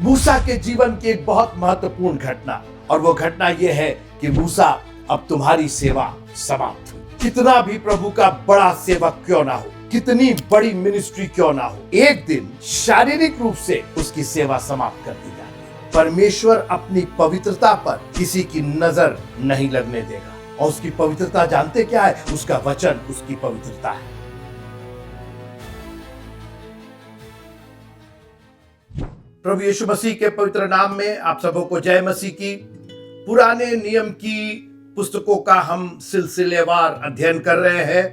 मूसा के जीवन की एक बहुत महत्वपूर्ण घटना, और वो घटना ये है कि मूसा अब तुम्हारी सेवा समाप्त हुई। कितना भी प्रभु का बड़ा सेवक क्यों ना हो, कितनी बड़ी मिनिस्ट्री क्यों ना हो, एक दिन शारीरिक रूप से उसकी सेवा समाप्त कर दी जाती है। परमेश्वर अपनी पवित्रता पर किसी की नजर नहीं लगने देगा, और उसकी पवित्रता जानते क्या है? उसका वचन उसकी पवित्रता है। प्रभु यीशु मसीह के पवित्र नाम में आप सबों को जय मसीह की। पुराने नियम की पुस्तकों का हम सिलसिलेवार अध्ययन कर रहे हैं,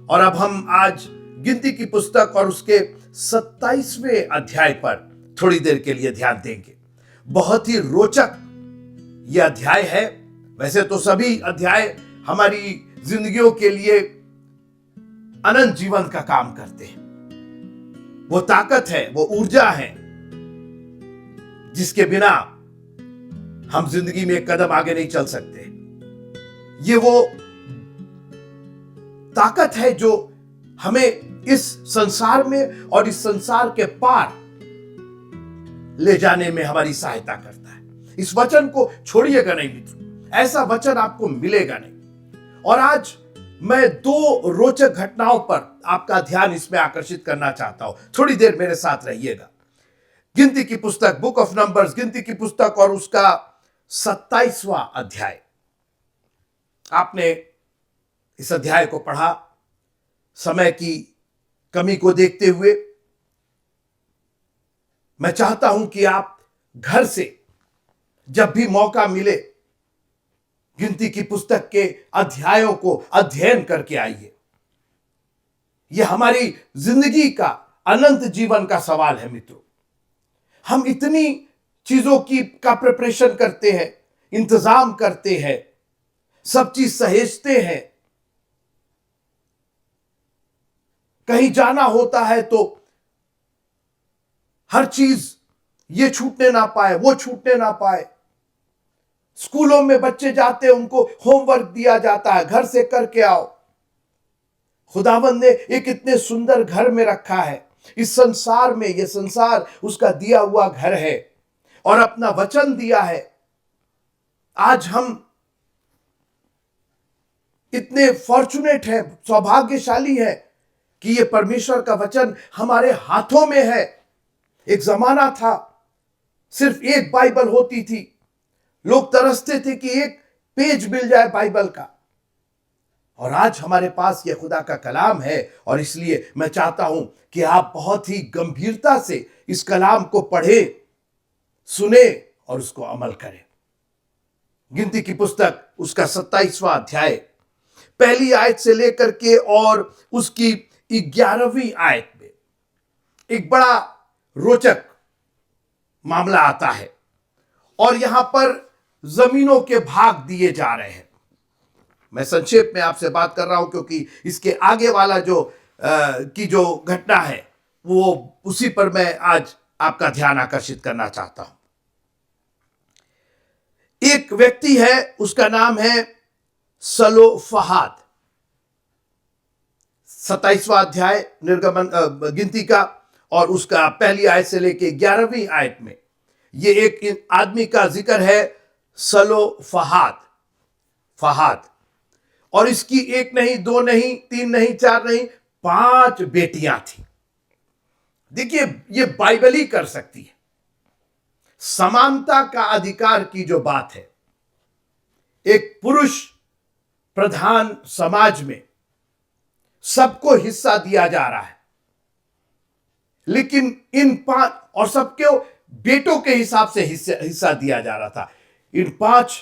और अब हम आज गिनती की पुस्तक और उसके 27वें अध्याय पर थोड़ी देर के लिए ध्यान देंगे। बहुत ही रोचक यह अध्याय है। वैसे तो सभी अध्याय हमारी जिंदगियों के लिए अनंत जीवन का काम करते हैं। वो ताकत है, वो ऊर्जा है जिसके बिना हम जिंदगी में एक कदम आगे नहीं चल सकते। ये वो ताकत है जो हमें इस संसार में और इस संसार के पार ले जाने में हमारी सहायता करता है। इस वचन को छोड़िएगा नहीं मित्रों, ऐसा वचन आपको मिलेगा नहीं। और आज मैं दो रोचक घटनाओं पर आपका ध्यान इसमें आकर्षित करना चाहता हूं। थोड़ी देर मेरे साथ रहिएगा। गिनती की पुस्तक, बुक ऑफ नंबर्स, गिनती की पुस्तक और उसका 27वां अध्याय। आपने इस अध्याय को पढ़ा। समय की कमी को देखते हुए मैं चाहता हूं कि आप घर से जब भी मौका मिले गिनती की पुस्तक के अध्यायों को अध्ययन करके आइए। यह हमारी जिंदगी का अनंत जीवन का सवाल है मित्रों। हम इतनी चीजों का प्रिपरेशन करते हैं, इंतजाम करते हैं, सब चीज सहेजते हैं। कहीं जाना होता है तो हर चीज ये छूटने ना पाए, वो छूटने ना पाए। स्कूलों में बच्चे जाते हैं, उनको होमवर्क दिया जाता है, घर से करके आओ। खुदावंद ने एक इतने सुंदर घर में रखा है इस संसार में। यह संसार उसका दिया हुआ घर है और अपना वचन दिया है। आज हम इतने फॉर्चुनेट हैं, सौभाग्यशाली हैं कि यह परमेश्वर का वचन हमारे हाथों में है। एक जमाना था सिर्फ एक बाइबल होती थी। लोग तरसते थे कि एक पेज मिल जाए बाइबल का, और आज हमारे पास यह खुदा का कलाम है। और इसलिए मैं चाहता हूं कि आप बहुत ही गंभीरता से इस कलाम को पढ़ें, सुने और उसको अमल करें। गिनती की पुस्तक उसका 27वां अध्याय, पहली आयत से लेकर के और उसकी 11वीं आयत में एक बड़ा रोचक मामला आता है। और यहां पर जमीनों के भाग दिए जा रहे हैं। मैं संक्षेप में आपसे बात कर रहा हूं क्योंकि इसके आगे वाला जो घटना है वो उसी पर मैं आज आपका ध्यान आकर्षित करना चाहता हूं। एक व्यक्ति है, उसका नाम है सलोफहाद। 27वां अध्याय निर्गमन गिनती का और उसका पहली आयत से लेके 11वीं आयत में ये एक आदमी का जिक्र है, सलोफहाद। और इसकी एक नहीं, दो नहीं, तीन नहीं, चार नहीं, 5 बेटियां थी। देखिए, ये बाइबल ही कर सकती है। समानता का अधिकार की जो बात है, एक पुरुष प्रधान समाज में सबको हिस्सा दिया जा रहा है, लेकिन इन 5 और सबके बेटों के हिसाब से हिस्सा दिया जा रहा था। इन 5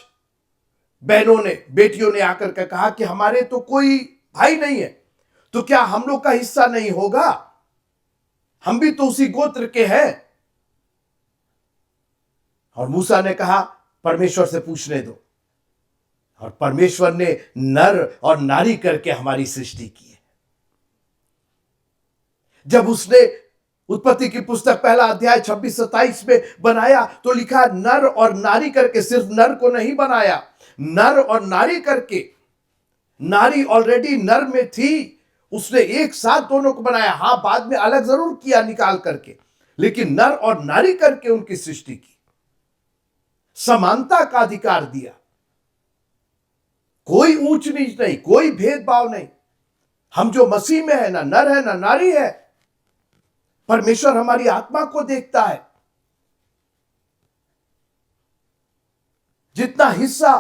बेटियों ने आकर के कहा कि हमारे तो कोई भाई नहीं है, तो क्या हम लोग का हिस्सा नहीं होगा? हम भी तो उसी गोत्र के हैं। और मूसा ने कहा परमेश्वर से पूछने दो। और परमेश्वर ने नर और नारी करके हमारी सृष्टि की है। जब उसने उत्पत्ति की पुस्तक पहला अध्याय 26-27 में बनाया तो लिखा नर और नारी करके। सिर्फ नर को नहीं बनाया, नर और नारी करके। नारी ऑलरेडी नर में थी, उसने एक साथ दोनों को बनाया। हां, बाद में अलग जरूर किया निकाल करके, लेकिन नर और नारी करके उनकी सृष्टि की, समानता का अधिकार दिया, कोई ऊंच नीच नहीं, कोई भेदभाव नहीं। हम जो मसीह में है, ना नर है ना नारी है। परमेश्वर हमारी आत्मा को देखता है। जितना हिस्सा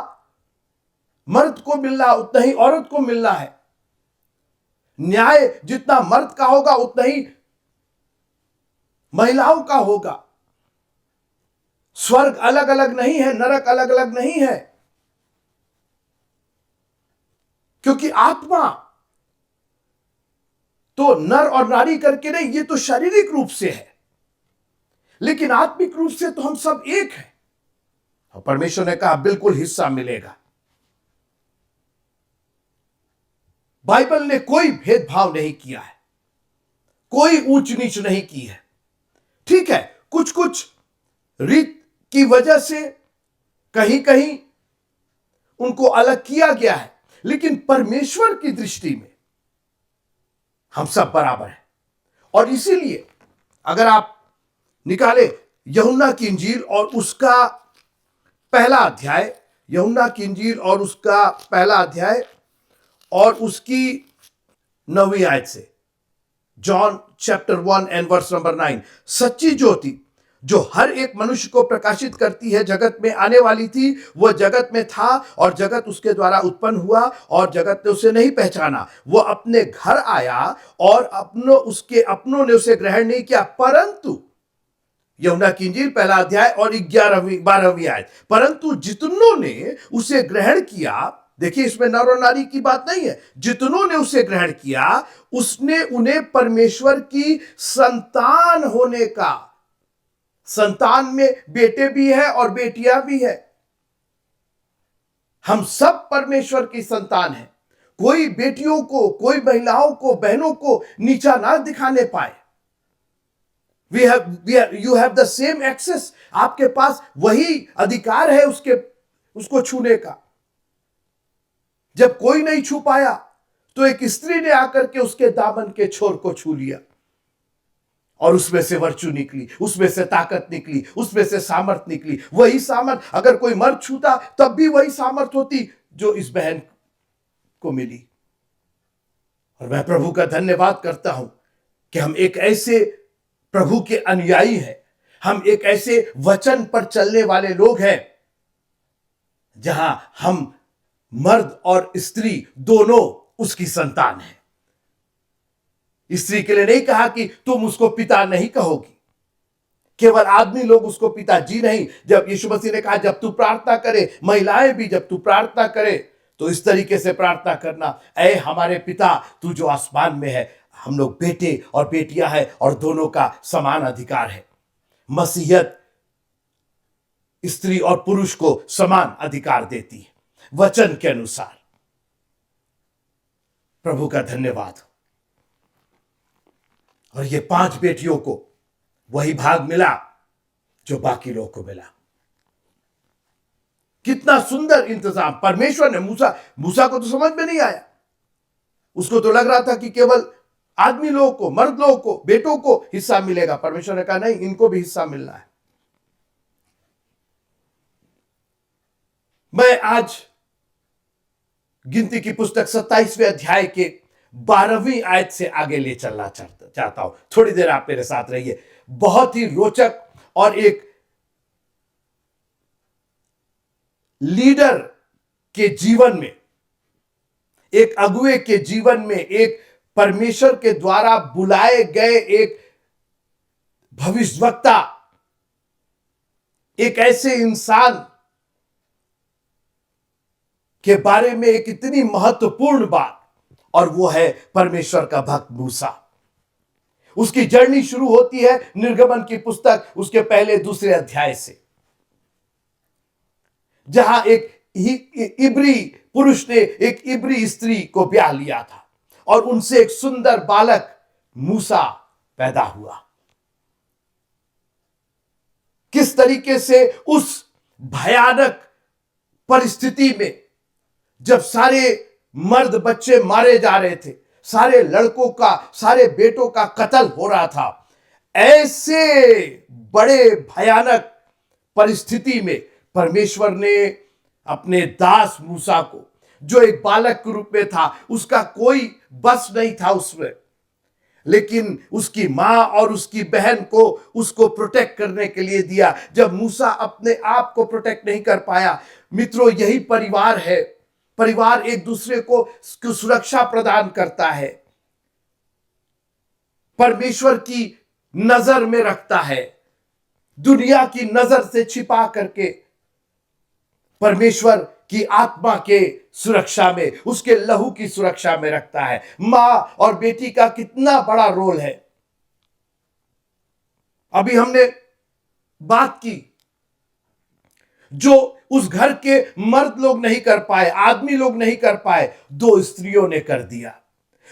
मर्द को मिलना है उतना ही औरत को मिलना है। न्याय जितना मर्द का होगा उतना ही महिलाओं का होगा। स्वर्ग अलग अलग नहीं है, नरक अलग अलग नहीं है, क्योंकि आत्मा तो नर और नारी करके नहीं, ये तो शारीरिक रूप से है, लेकिन आत्मिक रूप से तो हम सब एक हैं। और परमेश्वर ने कहा बिल्कुल हिस्सा मिलेगा। बाइबल ने कोई भेदभाव नहीं किया है, कोई ऊंच नीच नहीं की है। ठीक है, कुछ कुछ रीत की वजह से कहीं कहीं उनको अलग किया गया है, लेकिन परमेश्वर की दृष्टि में हम सब बराबर हैं। और इसीलिए अगर आप निकाले यूहन्ना की इंजील और उसका पहला अध्याय, यूहन्ना की इंजील और उसका पहला अध्याय और उसकी 9वीं आयत से, John chapter 1 and verse number 9, सच्ची ज्योति जो हर एक मनुष्य को प्रकाशित करती है जगत में आने वाली थी। वह जगत में था और जगत उसके द्वारा उत्पन्न हुआ और जगत ने उसे नहीं पहचाना। वह अपने घर आया और उसके अपनों ने उसे ग्रहण नहीं किया, परंतु यूहन्ना की इंजील पहला अध्याय और 12वीं आयत, परंतु जितनों ने उसे ग्रहण किया, देखिए इसमें नर और नारी की बात नहीं है, जितनों ने उसे ग्रहण किया उसने उन्हें परमेश्वर की संतान होने का, संतान में बेटे भी है और बेटियां भी है, हम सब परमेश्वर की संतान हैं। कोई बेटियों को, कोई महिलाओं को, बहनों को नीचा ना दिखाने पाए। you have the same access, आपके पास वही अधिकार है उसको छूने का। जब कोई नहीं छू पाया तो एक स्त्री ने आकर के उसके दामन के छोर को छू लिया और उसमें से वर्चू निकली, उसमें से ताकत निकली, उसमें से सामर्थ निकली। वही सामर्थ अगर कोई मर्द छूता तब भी वही सामर्थ होती जो इस बहन को मिली। और मैं प्रभु का धन्यवाद करता हूं कि हम एक ऐसे प्रभु के अनुयायी हैं, हम एक ऐसे वचन पर चलने वाले लोग हैं जहां हम मर्द और स्त्री दोनों उसकी संतान हैं। स्त्री के लिए नहीं कहा कि तुम उसको पिता नहीं कहोगी, केवल आदमी लोग उसको पिताजी नहीं। जब यीशु मसीह ने कहा जब तू प्रार्थना करे, महिलाएं भी जब तू प्रार्थना करे तो इस तरीके से प्रार्थना करना, ऐ हमारे पिता तू जो आसमान में है। हम लोग बेटे और बेटियां हैं और दोनों का समान अधिकार है। मसीहत स्त्री और पुरुष को समान अधिकार देती है वचन के अनुसार। प्रभु का धन्यवाद। और ये 5 बेटियों को वही भाग मिला जो बाकी लोगों को मिला। कितना सुंदर इंतजाम परमेश्वर ने। मूसा को तो समझ में नहीं आया, उसको तो लग रहा था कि केवल आदमी लोगों को, मर्द लोगों को, बेटों को हिस्सा मिलेगा। परमेश्वर ने कहा नहीं, इनको भी हिस्सा मिलना है। मैं आज गिनती की पुस्तक 27वें अध्याय के 12वीं आयत से आगे ले चलना चाहता हूं। थोड़ी देर आप मेरे साथ रहिए। बहुत ही रोचक और एक लीडर के जीवन में, एक अगुए के जीवन में, एक परमेश्वर के द्वारा बुलाए गए एक भविष्यवक्ता, एक ऐसे इंसान के बारे में एक इतनी महत्वपूर्ण बात, और वो है परमेश्वर का भक्त मूसा। उसकी जर्नी शुरू होती है निर्गमन की पुस्तक उसके पहले 2 अध्याय से, जहां एक इब्री पुरुष ने एक इब्री स्त्री को ब्याह लिया था और उनसे एक सुंदर बालक मूसा पैदा हुआ। किस तरीके से उस भयानक परिस्थिति में, जब सारे मर्द बच्चे मारे जा रहे थे, सारे लड़कों का, सारे बेटों का कत्ल हो रहा था, ऐसे बड़े भयानक परिस्थिति में परमेश्वर ने अपने दास मूसा को, जो एक बालक के रूप में था, उसका कोई बस नहीं था उसमें, लेकिन उसकी मां और उसकी बहन को उसको प्रोटेक्ट करने के लिए दिया। जब मूसा अपने आप को प्रोटेक्ट नहीं कर पाया, मित्रों, यही परिवार है। परिवार एक दूसरे को सुरक्षा प्रदान करता है, परमेश्वर की नजर में रखता है, दुनिया की नजर से छिपा करके परमेश्वर की आत्मा के सुरक्षा में, उसके लहू की सुरक्षा में रखता है। मां और बेटी का कितना बड़ा रोल है। अभी हमने बात की, जो उस घर के मर्द लोग नहीं कर पाए, आदमी लोग नहीं कर पाए, दो स्त्रियों ने कर दिया।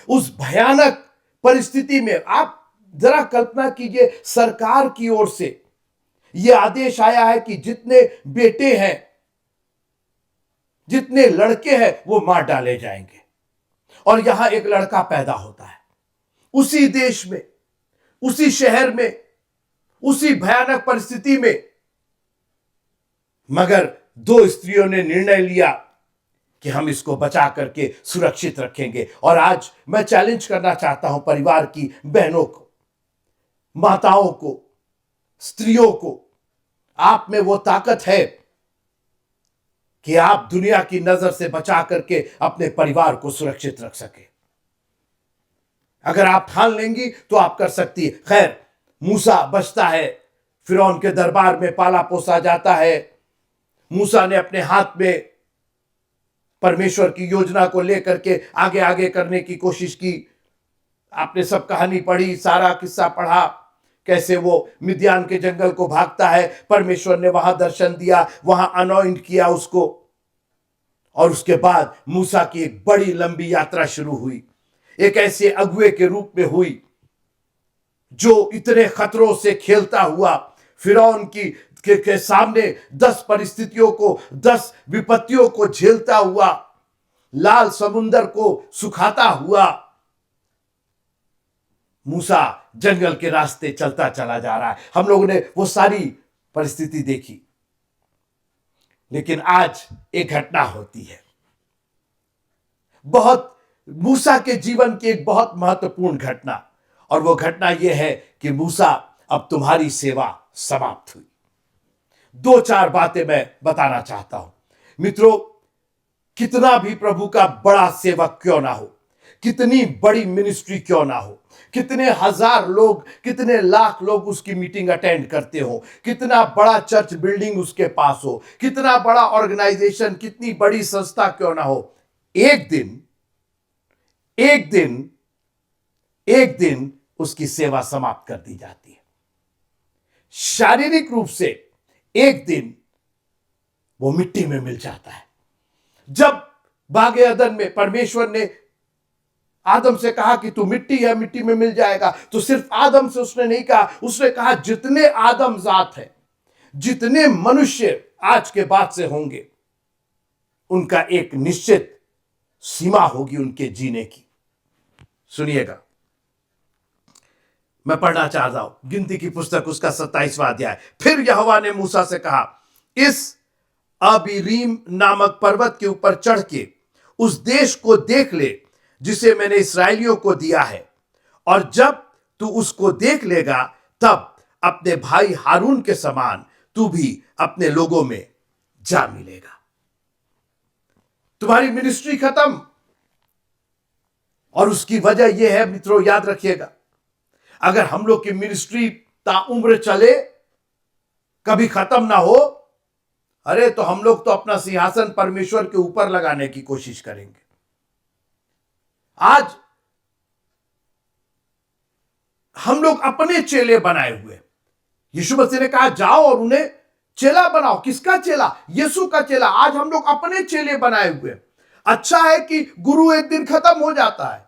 उस भयानक परिस्थिति में आप जरा कल्पना कीजिए, सरकार की ओर से यह आदेश आया है कि जितने बेटे हैं, जितने लड़के हैं, वो मार डाले जाएंगे। और यहां एक लड़का पैदा होता है, उसी देश में, उसी शहर में, उसी भयानक परिस्थिति में। मगर दो स्त्रियों ने निर्णय लिया कि हम इसको बचा करके सुरक्षित रखेंगे। और आज मैं चैलेंज करना चाहता हूं परिवार की बहनों को, माताओं को, स्त्रियों को, आप में वो ताकत है कि आप दुनिया की नजर से बचा करके अपने परिवार को सुरक्षित रख सके। अगर आप ठान लेंगी तो आप कर सकती है। खैर, मूसा बचता है, फिरौन के दरबार में पाला पोसा जाता है। मूसा ने अपने हाथ में परमेश्वर की योजना को लेकर के आगे आगे करने की कोशिश की। आपने सब कहानी पढ़ी, सारा किस्सा पढ़ा, कैसे वो मिद्यान के जंगल को भागता है। परमेश्वर ने वहां दर्शन दिया, वहां अनॉइंट किया उसको, और उसके बाद मूसा की एक बड़ी लंबी यात्रा शुरू हुई। एक ऐसे अगुए के रूप में हुई जो इतने खतरों से खेलता हुआ फिरौन के सामने 10 परिस्थितियों को, 10 विपत्तियों को झेलता हुआ, लाल समुंदर को सुखाता हुआ मूसा जंगल के रास्ते चलता चला जा रहा है। हम लोगों ने वो सारी परिस्थिति देखी। लेकिन आज एक घटना होती है, बहुत मूसा के जीवन की एक बहुत महत्वपूर्ण घटना, और वो घटना यह है कि मूसा, अब तुम्हारी सेवा समाप्त हुई। 2-4 बातें मैं बताना चाहता हूं। मित्रों, कितना भी प्रभु का बड़ा सेवक क्यों ना हो, कितनी बड़ी मिनिस्ट्री क्यों ना हो, कितने हजार लोग, कितने लाख लोग उसकी मीटिंग अटेंड करते हो, कितना बड़ा चर्च बिल्डिंग उसके पास हो, कितना बड़ा ऑर्गेनाइजेशन, कितनी बड़ी संस्था क्यों ना हो, एक दिन उसकी सेवा समाप्त कर दी जाती है। शारीरिक रूप से एक दिन वो मिट्टी में मिल जाता है। जब बागे अदन में परमेश्वर ने आदम से कहा कि तू मिट्टी है, मिट्टी में मिल जाएगा, तो सिर्फ आदम से उसने नहीं कहा, उसने कहा जितने आदम जात है, जितने मनुष्य आज के बाद से होंगे, उनका एक निश्चित सीमा होगी उनके जीने की। सुनिएगा, मैं पढ़ना चाहता हूं गिनती की पुस्तक, उसका 27वां अध्याय। फिर यहोवा ने मूसा से कहा, इस अबीरीम नामक पर्वत के ऊपर चढ़ के उस देश को देख ले जिसे मैंने इस्राएलियों को दिया है, और जब तू उसको देख लेगा तब अपने भाई हारून के समान तू भी अपने लोगों में जा मिलेगा। तुम्हारी मिनिस्ट्री खत्म, और उसकी वजह यह है मित्रों, याद रखिएगा, अगर हम लोग की मिनिस्ट्री ताउम्र चले, कभी खत्म ना हो, अरे तो हम लोग तो अपना सिंहासन परमेश्वर के ऊपर लगाने की कोशिश करेंगे। आज हम लोग अपने चेले बनाए हुए, यीशु मसीह ने कहा जाओ और उन्हें चेला बनाओ। किसका चेला? यीशु का चेला। आज हम लोग अपने चेले बनाए हुए। अच्छा है कि गुरु एक दिन खत्म हो जाता है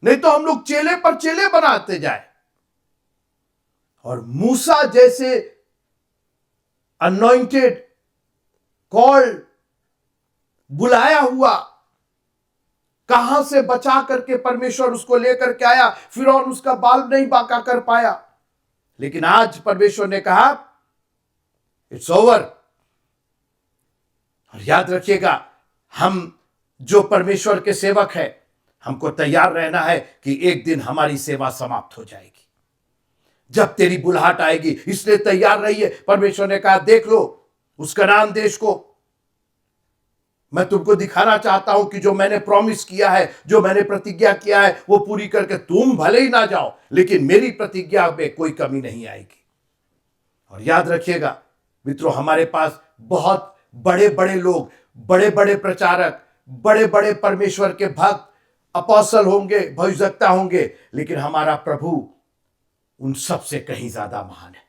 नहीं तो हम लोग चेले पर चेले बनाते जाए। और मूसा जैसे अनॉइंटेड, कॉल्ड, बुलाया हुआ कहां से बचा करके परमेश्वर उसको लेकर के आया। फिरौन उसका बाल नहीं बांका कर पाया, लेकिन आज परमेश्वर ने कहा इट्स ओवर। और याद रखिएगा, हम जो परमेश्वर के सेवक हैं, हमको तैयार रहना है कि एक दिन हमारी सेवा समाप्त हो जाएगी, जब तेरी बुलाहट आएगी। इसलिए तैयार रहिए। परमेश्वर ने कहा देख लो उस कनान देश को, मैं तुमको दिखाना चाहता हूं कि जो मैंने प्रॉमिस किया है, जो मैंने प्रतिज्ञा किया है, वो पूरी करके तुम भले ही ना जाओ, लेकिन मेरी प्रतिज्ञा में कोई कमी नहीं आएगी। और याद रखिएगा मित्रों, हमारे पास बहुत बड़े बड़े लोग, बड़े बड़े प्रचारक, बड़े बड़े परमेश्वर के भक्त, अपोस्तल होंगे, भविष्यवक्ता होंगे, लेकिन हमारा प्रभु उन सब से कहीं ज्यादा महान है।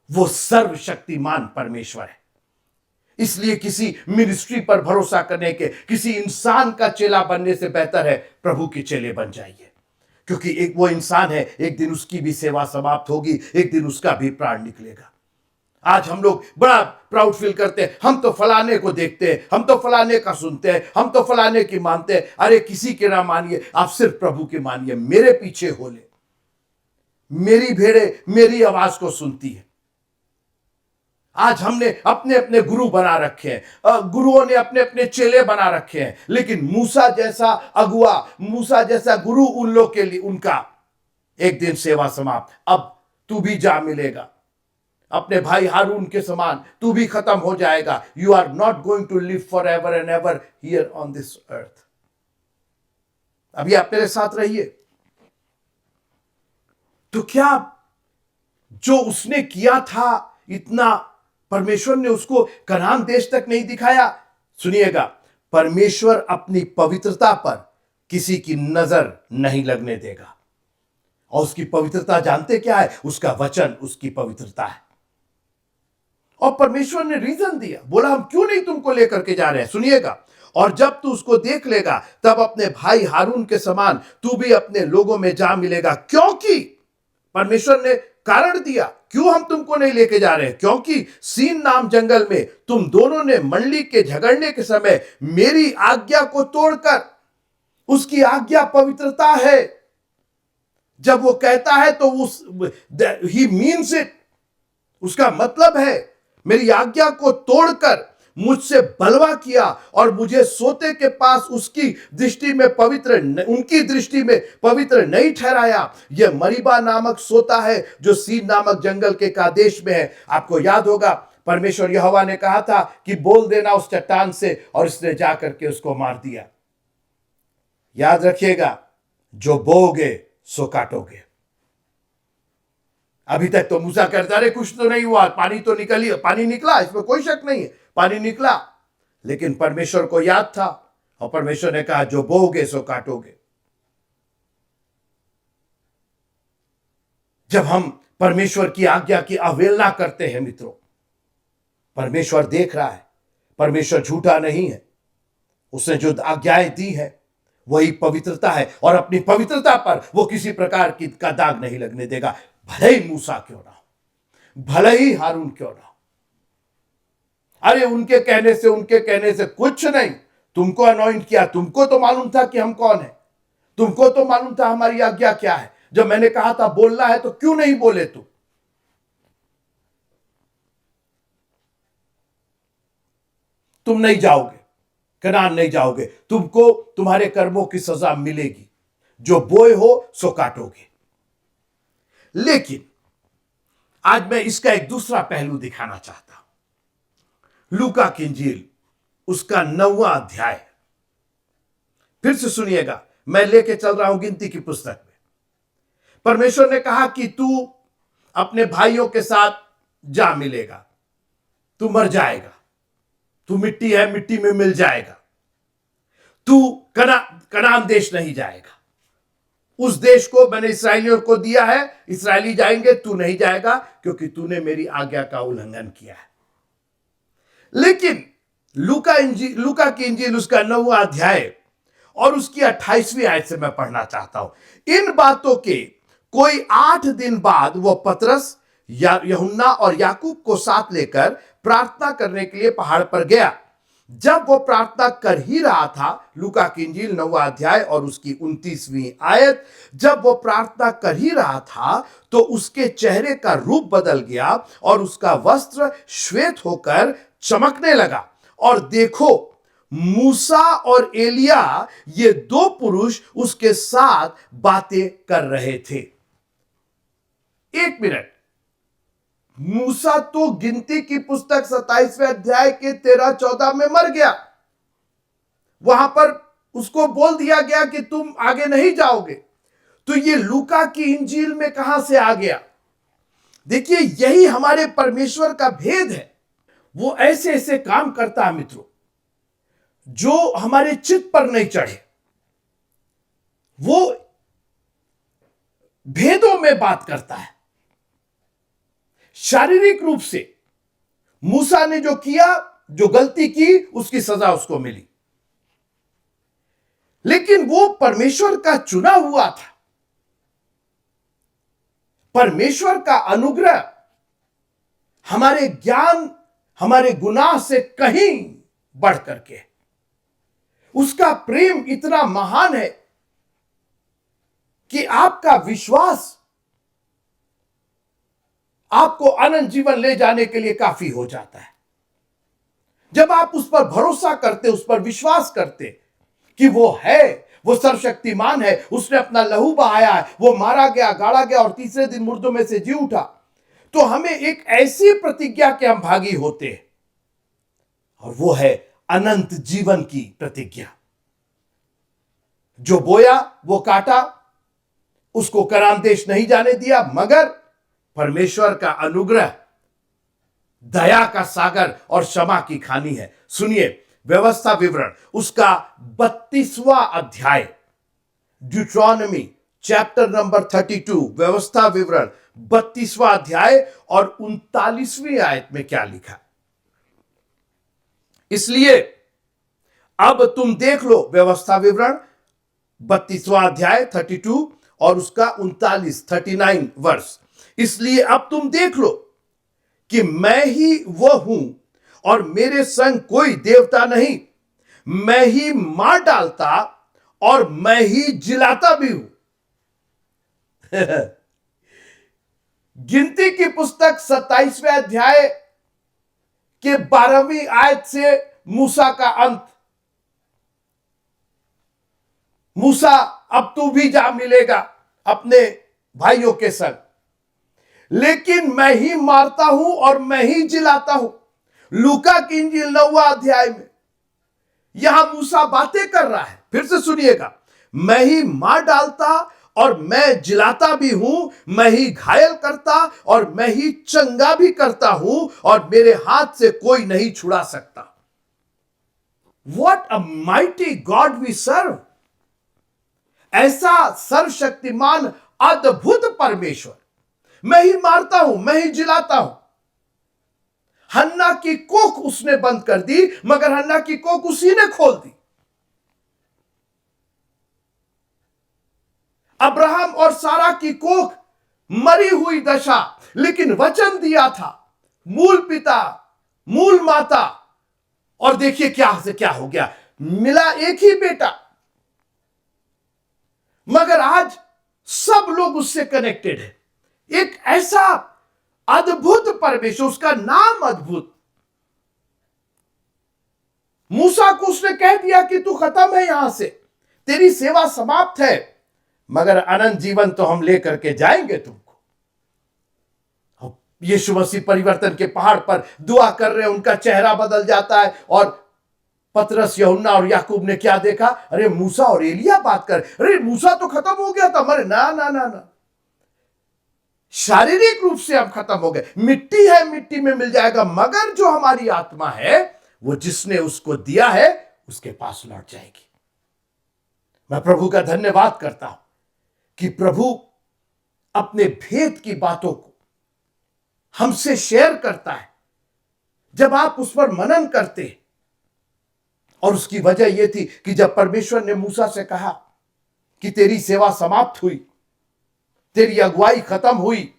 वो सर्वशक्तिमान परमेश्वर है। इसलिए किसी मिनिस्ट्री पर भरोसा करने के, किसी इंसान का चेला बनने से बेहतर है प्रभु के चेले बन जाइए, क्योंकि एक वो इंसान है, एक दिन उसकी भी सेवा समाप्त होगी, एक दिन उसका भी प्राण निकलेगा। आज हम लोग बड़ा प्राउड फील करते हैं, हम तो फलाने को देखते हैं, हम तो फलाने का सुनते हैं, हम तो फलाने की मानते हैं। अरे किसी के ना मानिए, आप सिर्फ प्रभु की मानिए। मेरे पीछे हो ले, मेरी भेड़ें मेरी आवाज को सुनती है। आज हमने अपने अपने गुरु बना रखे हैं, गुरुओं ने अपने अपने चेले बना रखे हैं, लेकिन मूसा जैसा अगुआ, मूसा जैसा गुरु उन लोग के लिए, उनका एक दिन सेवा समाप्त। अब तू भी जा मिलेगा अपने भाई हारून के समान, तू भी खत्म हो जाएगा। You are not going to live forever and ever here on this earth. अभी आप मेरे साथ रहिए। तो क्या जो उसने किया था, इतना परमेश्वर ने उसको कनान देश तक नहीं दिखाया? सुनिएगा, परमेश्वर अपनी पवित्रता पर किसी की नजर नहीं लगने देगा। और उसकी पवित्रता जानते क्या है? उसका वचन उसकी पवित्रता है। और परमेश्वर ने रीजन दिया, बोला हम क्यों नहीं तुमको लेकर के जा रहे हैं। सुनिएगा, और जब तू उसको देख लेगा तब अपने भाई हारून के समान तू भी अपने लोगों में जा मिलेगा। क्योंकि परमेश्वर ने कारण दिया क्यों हम तुमको नहीं लेके जा रहे हैं, क्योंकि सीन नाम जंगल में तुम दोनों ने मंडली के झगड़ने के समय मेरी आज्ञा को तोड़कर, उसकी आज्ञा पवित्रता है। जब वो कहता है तो उस ही मीन्स इट, उसका मतलब है मेरी आज्ञा को तोड़कर मुझसे बलवा किया और मुझे सोते के पास उसकी दृष्टि में पवित्र, उनकी दृष्टि में पवित्र नहीं ठहराया। यह मरीबा नामक सोता है जो सीन नामक जंगल के कादेश में है। आपको याद होगा परमेश्वर यहोवा ने कहा था कि बोल देना उस चट्टान से, और इसने जाकर के उसको मार दिया। याद रखिएगा, जो बोओगे सो काटोगे। अभी तक तो मूसा कहता रहे कुछ तो नहीं हुआ, पानी तो पानी निकला, इसमें कोई शक नहीं है, पानी निकला। लेकिन परमेश्वर को याद था, और परमेश्वर ने कहा जो बोओगे सो काटोगे। जब हम परमेश्वर की आज्ञा की अवहेलना करते हैं मित्रों, परमेश्वर देख रहा है। परमेश्वर झूठा नहीं है, उसने जो आज्ञाएं दी है वही पवित्रता है, और अपनी पवित्रता पर वो किसी प्रकार की का दाग नहीं लगने देगा। भले ही मूसा क्यों ना हो, भले ही हारून क्यों ना हो। अरे उनके कहने से कुछ नहीं। तुमको अनॉइंट किया, तुमको तो मालूम था कि हम कौन है, तुमको तो मालूम था हमारी आज्ञा क्या है। जब मैंने कहा था बोलना है तो क्यों नहीं बोले तुम नहीं जाओगे, कनान नहीं जाओगे, तुमको तुम्हारे कर्मों की सजा मिलेगी, जो बोए हो सो काटोगे। लेकिन आज मैं इसका एक दूसरा पहलू दिखाना चाहता हूं। लूका की इंजील उसका 9वां अध्याय, फिर से सुनिएगा, मैं लेके चल रहा हूं गिनती की पुस्तक में। परमेश्वर ने कहा कि तू अपने भाइयों के साथ जा मिलेगा, तू मर जाएगा, तू मिट्टी है, मिट्टी में मिल जाएगा, तू कनान देश नहीं जाएगा। उस देश को मैंने इस्राएलियों को दिया है, इस्राएली जाएंगे, तू नहीं जाएगा, क्योंकि तूने मेरी आज्ञा का उल्लंघन किया है। लेकिन लूका की इंजील उसका 9वां अध्याय और उसकी 28वीं आयत से मैं पढ़ना चाहता हूं। इन बातों के कोई 8 दिन बाद वो पतरस, यूहन्ना और याकूब को साथ लेकर प्रार्थना करने के लिए पहाड़ पर गया। जब वो प्रार्थना कर ही रहा था, लूका की इंजील 9वां अध्याय और उसकी 29वीं आयत, जब वो प्रार्थना कर ही रहा था तो उसके चेहरे का रूप बदल गया और उसका वस्त्र श्वेत होकर चमकने लगा। और देखो, मूसा और एलिया, ये दो पुरुष उसके साथ बातें कर रहे थे। एक मिनट, मूसा तो गिनती की पुस्तक 27वें अध्याय के 13-14 में मर गया। वहां पर उसको बोल दिया गया कि तुम आगे नहीं जाओगे। तो ये लूका की इंजील में कहां से आ गया? देखिए, यही हमारे परमेश्वर का भेद है। वो ऐसे ऐसे काम करता है मित्रों, जो हमारे चित्त पर नहीं चढ़े। वो भेदों में बात करता है। शारीरिक रूप से मूसा ने जो किया, जो गलती की, उसकी सजा उसको मिली। लेकिन वो परमेश्वर का चुना हुआ था। परमेश्वर का अनुग्रह हमारे ज्ञान, हमारे गुनाह से कहीं बढ़ करके, उसका प्रेम इतना महान है कि आपका विश्वास आपको अनंत जीवन ले जाने के लिए काफी हो जाता है। जब आप उस पर भरोसा करते, उस पर विश्वास करते कि वो है, वो सर्वशक्तिमान है, उसने अपना लहू बहाया है, वो मारा गया, गाड़ा गया और तीसरे दिन मुर्दों में से जी उठा, तो हमें एक ऐसी प्रतिज्ञा के हम भागी होते हैं, और वो है अनंत जीवन की प्रतिज्ञा। जो बोया वो काटा, उसको करान देश नहीं जाने दिया, मगर परमेश्वर का अनुग्रह, दया का सागर और क्षमा की खानी है। सुनिए, व्यवस्था विवरण उसका 32वां अध्याय, ड्यूट्रॉनमी चैप्टर नंबर 32, व्यवस्था विवरण 32वां अध्याय और 39वीं आयत में क्या लिखा। इसलिए अब तुम देख लो, व्यवस्था विवरण 32वां अध्याय 32 और उसका 39 वर्ष। इसलिए अब तुम देख लो कि मैं ही वह हूं और मेरे संग कोई देवता नहीं। मैं ही मार डालता और मैं ही जिलाता भी हूं। गिनती की पुस्तक 27वें अध्याय के 12वीं आयत से मूसा का अंत। मूसा, अब तू भी जा मिलेगा अपने भाइयों के संग, लेकिन मैं ही मारता हूं और मैं ही जिलाता हूं। लूका की इंजील 9वां अध्याय में यहां मूसा बातें कर रहा है। फिर से सुनिएगा, मैं ही मार डालता और मैं जिलाता भी हूं, मैं ही घायल करता और मैं ही चंगा भी करता हूं, और मेरे हाथ से कोई नहीं छुड़ा सकता। What a mighty God we serve! ऐसा सर्वशक्तिमान अद्भुत परमेश्वर। मैं ही मारता हूं, मैं ही जिलाता हूं। हन्ना की कोख उसने बंद कर दी, मगर हन्ना की कोख उसी ने खोल दी। अब्राहम और सारा की कोख मरी हुई दशा, लेकिन वचन दिया था, मूल पिता, मूल माता, और देखिए क्या से क्या हो गया, मिला एक ही बेटा, मगर आज सब लोग उससे कनेक्टेड है। एक ऐसा अद्भुत परमेश्वर, उसका नाम अद्भुत। मूसा को उसने कह दिया कि तू खत्म है, यहां से तेरी सेवा समाप्त है, मगर अनंत जीवन तो हम लेकर के जाएंगे तुमको। यीशु मसीह परिवर्तन के पहाड़ पर दुआ कर रहे हैं, उनका चेहरा बदल जाता है, और पतरस, यूहन्ना और याकूब ने क्या देखा? अरे मूसा और एलिया बात कर, अरे मूसा तो खत्म हो गया था, मरे ना ना ना ना, शारीरिक रूप से हम खत्म हो गए, मिट्टी है, मिट्टी में मिल जाएगा, मगर जो हमारी आत्मा है, वो जिसने उसको दिया है उसके पास लौट जाएगी। मैं प्रभु का धन्यवाद करता हूं कि प्रभु अपने भेद की बातों को हमसे शेयर करता है जब आप उस पर मनन करते हैं। और उसकी वजह यह थी कि जब परमेश्वर ने मूसा से कहा कि तेरी सेवा समाप्त हुई, तेरी अगुवाई खत्म हुई,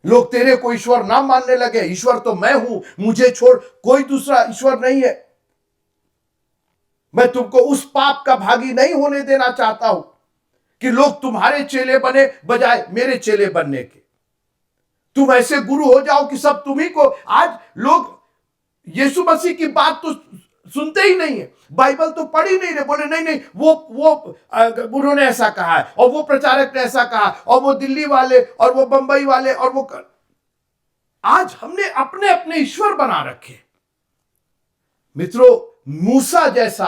लोग तेरे को ईश्वर ना मानने लगे। ईश्वर तो मैं हूं, मुझे छोड़ कोई दूसरा ईश्वर नहीं है। मैं तुमको उस पाप का भागी नहीं होने देना चाहता हूं कि लोग तुम्हारे चेले बने बजाय मेरे चेले बनने के। तुम ऐसे गुरु हो जाओ कि सब तुम्ही को। आज लोग यीशु मसीह की बात तो सुनते ही नहीं है, बाइबल तो पढ़ ही नहीं रहे, बोले नहीं नहीं वो उन्होंने ऐसा कहा है, और वो प्रचारक ने ऐसा कहा, और वो दिल्ली वाले, और वो बंबई वाले, और वो आज हमने अपने अपने ईश्वर बना रखे। मित्रों, मूसा जैसा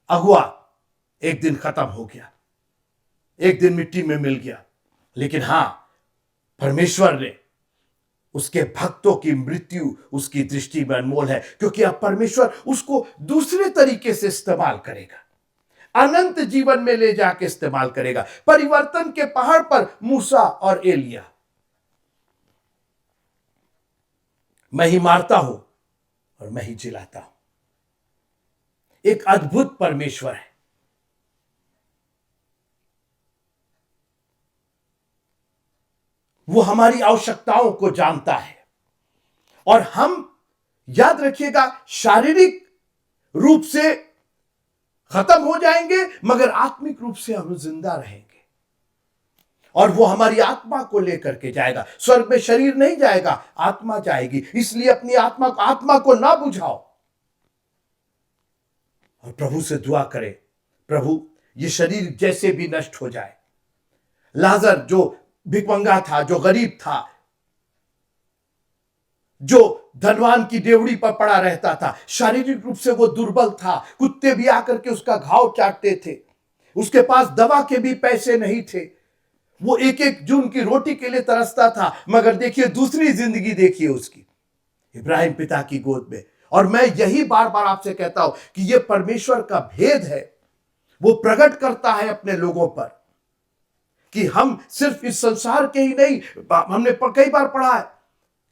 अगुआ एक दिन खत्म हो गया, एक दिन मिट्टी में मिल गया। लेकिन हां, परमेश्वर ने उसके भक्तों की मृत्यु उसकी दृष्टि में अनमोल है, क्योंकि अब परमेश्वर उसको दूसरे तरीके से इस्तेमाल करेगा, अनंत जीवन में ले जाके इस्तेमाल करेगा। परिवर्तन के पहाड़ पर मूसा और एलिया। मैं ही मारता हूं और मैं ही जिलाता हूं। एक अद्भुत परमेश्वर है। वो हमारी आवश्यकताओं को जानता है, और हम, याद रखिएगा, शारीरिक रूप से खत्म हो जाएंगे मगर आत्मिक रूप से हम जिंदा रहेंगे, और वो हमारी आत्मा को लेकर के जाएगा। स्वर्ग में शरीर नहीं जाएगा, आत्मा जाएगी। इसलिए अपनी आत्मा को ना बुझाओ, और प्रभु से दुआ करें, प्रभु ये शरीर जैसे भी नष्ट हो जाए। लाजर जो भिखमंगा था, जो गरीब था, जो धनवान की डेवड़ी पर पड़ा रहता था, शारीरिक रूप से वो दुर्बल था, कुत्ते भी आकर के उसका घाव चाटते थे, उसके पास दवा के भी पैसे नहीं थे, वो एक एक जून की रोटी के लिए तरसता था। मगर देखिए दूसरी जिंदगी देखिए उसकी, इब्राहिम पिता की गोद में। और मैं यही बार बार आपसे कहता हूं कि यह परमेश्वर का भेद है, वो प्रकट करता है अपने लोगों पर कि हम सिर्फ इस संसार के ही नहीं, हमने कई बार पढ़ा है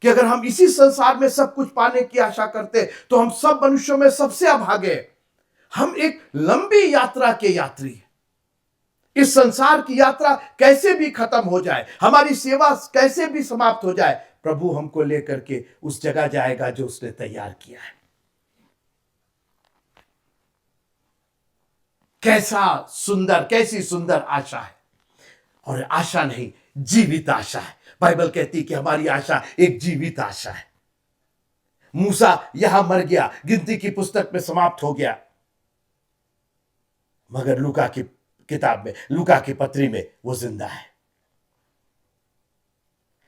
कि अगर हम इसी संसार में सब कुछ पाने की आशा करते तो हम सब मनुष्यों में सबसे अभागे। हम एक लंबी यात्रा के यात्री हैं। इस संसार की यात्रा कैसे भी खत्म हो जाए, हमारी सेवा कैसे भी समाप्त हो जाए, प्रभु हमको लेकर के उस जगह जाएगा जो उसने तैयार किया है। कैसी सुंदर आशा है। और आशा नहीं, जीवित आशा है। बाइबल कहती है कि हमारी आशा एक जीवित आशा है। मूसा यहां मर गया, गिनती की पुस्तक में समाप्त हो गया, मगर लूका की किताब में, लूका की पत्री में वो जिंदा है।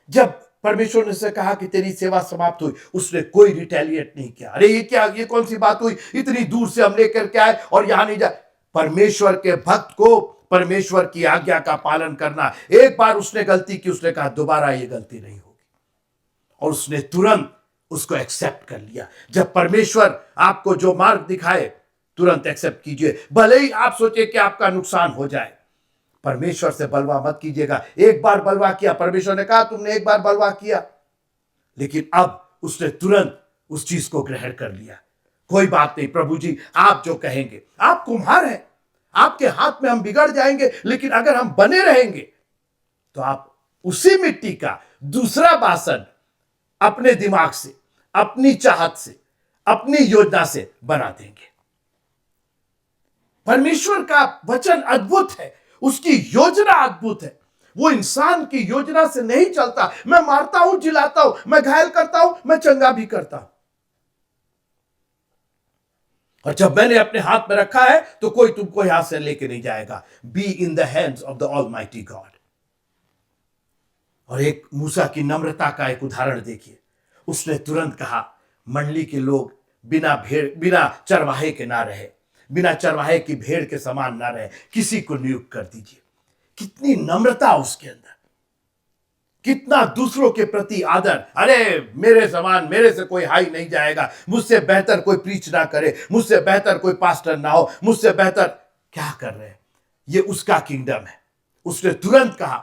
जब परमेश्वर ने से कहा कि तेरी सेवा समाप्त हुई, उसने कोई रिटेलिएट नहीं किया। अरे ये क्या, ये कौन सी बात हुई, इतनी दूर से हम लेकर के आए और यहां नहीं जाए। परमेश्वर के भक्त को परमेश्वर की आज्ञा का पालन करना। एक बार उसने गलती की, उसने कहा दोबारा ये गलती नहीं होगी, और उसने तुरंत उसको एक्सेप्ट कर लिया। जब परमेश्वर आपको जो मार्ग दिखाए, तुरंत एक्सेप्ट कीजिए, भले ही आप सोचे कि आपका नुकसान हो जाए। परमेश्वर से बलवा मत कीजिएगा। एक बार बलवा किया, परमेश्वर ने कहा तुमने एक बार बलवा किया, लेकिन अब उसने तुरंत उस चीज को ग्रहण कर लिया। कोई बात नहीं प्रभु जी, आप जो कहेंगे। आप कुम्हार हैं, आपके हाथ में हम बिगड़ जाएंगे, लेकिन अगर हम बने रहेंगे तो आप उसी मिट्टी का दूसरा बासन अपने दिमाग से, अपनी चाहत से, अपनी योजना से बना देंगे। परमेश्वर का वचन अद्भुत है, उसकी योजना अद्भुत है। वो इंसान की योजना से नहीं चलता। मैं मारता हूं, जिलाता हूं, मैं घायल करता हूं, मैं चंगा भी करता हूं, और जब मैंने अपने हाथ में रखा है तो कोई तुमको यहां से लेके नहीं जाएगा। Be in the hands of the almighty God. और एक मूसा की नम्रता का एक उदाहरण देखिए। उसने तुरंत कहा, मंडली के लोग बिना चरवाहे के ना रहे, बिना चरवाहे की भेड़ के समान ना रहे, किसी को नियुक्त कर दीजिए। कितनी नम्रता उसके अंदर, कितना दूसरों के प्रति आदर। अरे मेरे समान, मेरे से कोई हाई नहीं जाएगा, मुझसे बेहतर कोई प्रीच ना करे, मुझसे बेहतर कोई पास्टर ना हो, मुझसे बेहतर। क्या कर रहे हैं, ये उसका किंगडम है। उसने तुरंत कहा,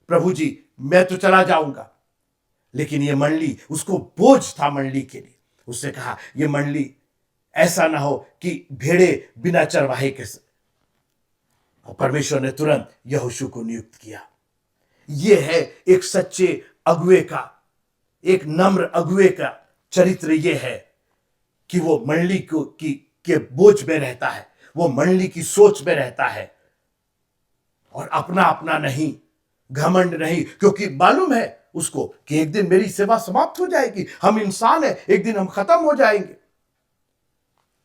प्रभु जी मैं तो चला जाऊंगा, लेकिन ये मंडली, उसको बोझ था मंडली के लिए। उसने कहा ये मंडली ऐसा ना हो कि भेड़े बिना चरवाहे के। और परमेश्वर ने तुरंत यहोशू को नियुक्त किया। यह है एक सच्चे अगुए का एक नम्र अगुए का चरित्र यह है कि वो मंडली को के बोझ में रहता है, वो मंडली की सोच में रहता है और अपना अपना नहीं, घमंड नहीं, क्योंकि मालूम है उसको कि एक दिन मेरी सेवा समाप्त हो जाएगी, हम इंसान हैं, एक दिन हम खत्म हो जाएंगे।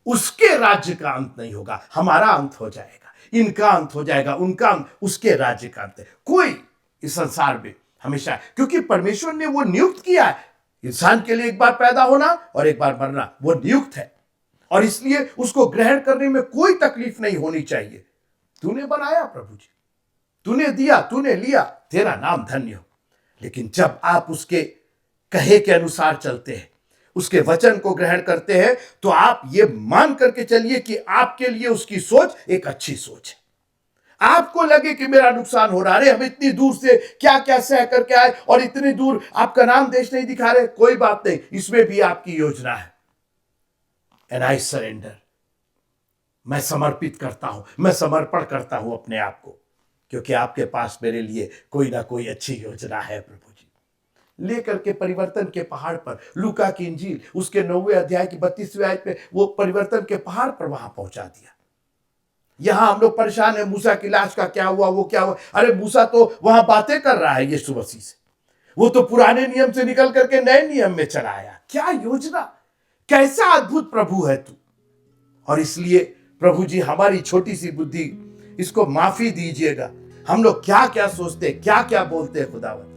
उसके राज्य का अंत नहीं होगा, हमारा अंत हो जाएगा, इनका अंत हो जाएगा, उनका अंत, उसके राज्य का अंत है। कोई इस संसार में हमेशा, क्योंकि परमेश्वर ने वो नियुक्त किया है इंसान के लिए, एक बार पैदा होना और एक बार मरना, वो नियुक्त है और इसलिए उसको ग्रहण करने में कोई तकलीफ नहीं होनी चाहिए। तूने बनाया प्रभु जी, तूने दिया, तूने लिया, तेरा नाम धन्य हो। लेकिन जब आप उसके कहे के अनुसार चलते हैं, उसके वचन को ग्रहण करते हैं, तो आप ये मान करके चलिए कि आपके लिए उसकी सोच एक अच्छी सोच है। आपको लगे कि मेरा नुकसान हो रहा है, हम इतनी दूर से क्या क्या सह करके आए और इतनी दूर आपका नाम देश नहीं दिखा रहे, कोई बात नहीं, इसमें भी आपकी योजना है। एंड आई सरेंडर, मैं समर्पित करता हूं, मैं समर्पण करता हूं अपने आप को, क्योंकि आपके पास मेरे लिए कोई ना कोई अच्छी योजना है प्रभु जी। लेकर के परिवर्तन के पहाड़ पर, लूका की इंजील उसके 9वें अध्याय की 32वें आयत में वो परिवर्तन के पहाड़ पर वहां पहुंचा दिया। यहां हम लोग परेशान है, मूसा की लाश का क्या हुआ, वो क्या हुआ। अरे मूसा तो वहां बातें कर रहा है यीशु मसीह से, वो तो पुराने नियम से निकल करके नए नियम में चला आया। क्या योजना, कैसा अद्भुत प्रभु है तू। और इसलिए प्रभु जी हमारी छोटी सी बुद्धि, इसको माफी दीजिएगा, हम लोग क्या क्या सोचते, क्या क्या बोलते हैं खुदावंद।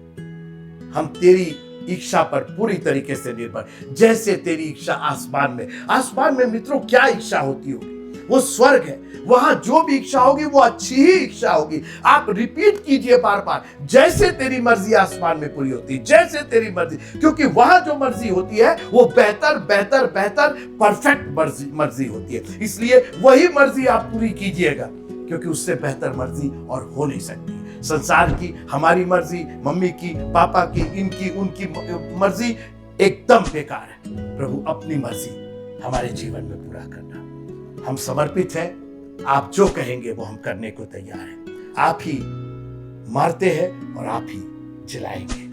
हम तेरी इच्छा पर पूरी तरीके से निर्भर, जैसे तेरी इच्छा आसमान में, आसमान में मित्रों क्या इच्छा होती होगी, वो स्वर्ग है, वहां जो भी इच्छा होगी वो अच्छी ही इच्छा होगी। आप रिपीट कीजिए बार बार, जैसे तेरी मर्जी आसमान में पूरी होती है, जैसे तेरी मर्जी, क्योंकि वहां जो मर्जी होती है वो बेहतर बेहतर बेहतर परफेक्ट मर्जी होती है। इसलिए वही मर्जी आप पूरी कीजिएगा, क्योंकि उससे बेहतर मर्जी और हो नहीं सकती। संसार की, हमारी मर्जी, मम्मी की, पापा की, इनकी उनकी मर्जी एकदम बेकार है। प्रभु अपनी मर्जी हमारे जीवन में पूरा करना, हम समर्पित हैं। आप जो कहेंगे वो हम करने को तैयार हैं। आप ही मारते हैं और आप ही जिलाएंगे।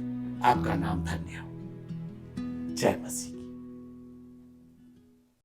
आपका नाम धन्य हो। जय मसीह।